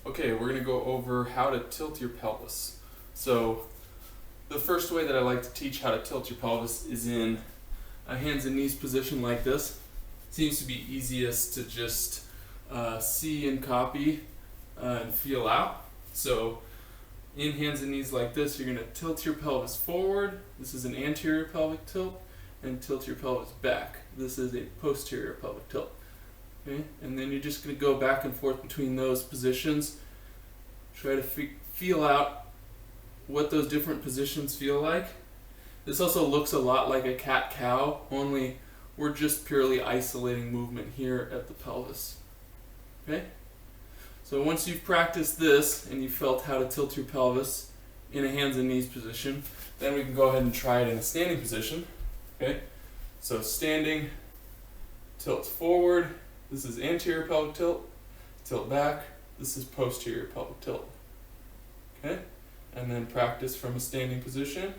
Okay, we're going to go over how to tilt your pelvis. So the first way that I like to teach how to tilt your pelvis is in a hands and knees position like this. Seems to be easiest to just see and copy and feel out. So in hands and knees like this, you're going to tilt your pelvis forward. This is an anterior pelvic tilt. And tilt your pelvis back. This is a posterior pelvic tilt. Okay? And then you're just going to go back and forth between those positions. Try to feel out what those different positions feel like. This also looks a lot like a cat-cow, only we're just purely isolating movement here at the pelvis. Okay? So once you've practiced this and you've felt how to tilt your pelvis in a hands and knees position, then we can go ahead and try it in a standing position. Okay? So standing, tilt forward. This is anterior pelvic tilt. Tilt back. This is posterior pelvic tilt. Okay? And then practice from a standing position.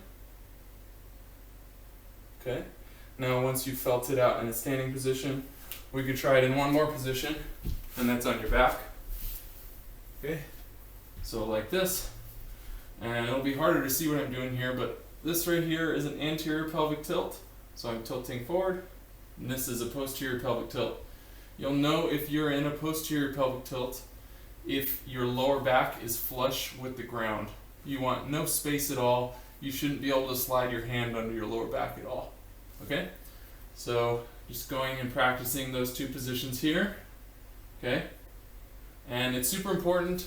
Okay? Now once you've felt it out in a standing position, we could try it in one more position, and that's on your back. Okay? So like this. And it'll be harder to see what I'm doing here, but this right here is an anterior pelvic tilt. So I'm tilting forward, and this is a posterior pelvic tilt. You'll know if you're in a posterior pelvic tilt if your lower back is flush with the ground. You want no space at all. You shouldn't be able to slide your hand under your lower back at all. Okay? So just going and practicing those two positions here. Okay? And it's super important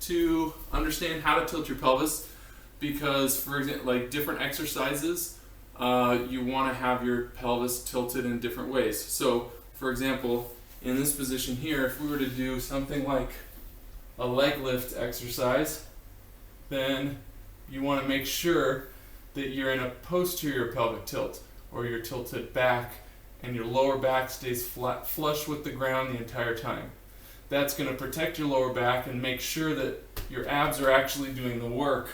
to understand how to tilt your pelvis because, for example, like different exercises, you want to have your pelvis tilted in different ways. So, for example, in this position here, if we were to do something like a leg lift exercise, then you want to make sure that you're in a posterior pelvic tilt, or you're tilted back and your lower back stays flat, flush with the ground the entire time. That's going to protect your lower back and make sure that your abs are actually doing the work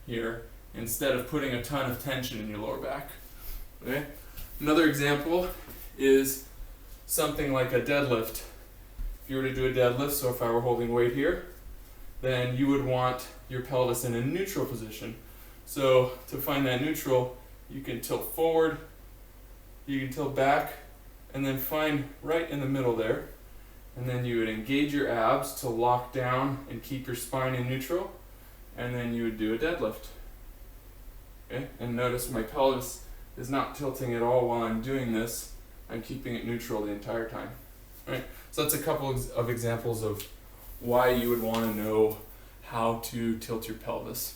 here instead of putting a ton of tension in your lower back. Okay? Another example is something like a deadlift. If you were to do a deadlift, so if I were holding weight here, then you would want your pelvis in a neutral position. So to find that neutral, you can tilt forward, you can tilt back, and then find right in the middle there. And then you would engage your abs to lock down and keep your spine in neutral, and then you would do a deadlift. Okay? And notice my pelvis is not tilting at all while I'm doing this. I'm keeping it neutral the entire time. Right? So that's a couple of examples of why you would want to know how to tilt your pelvis.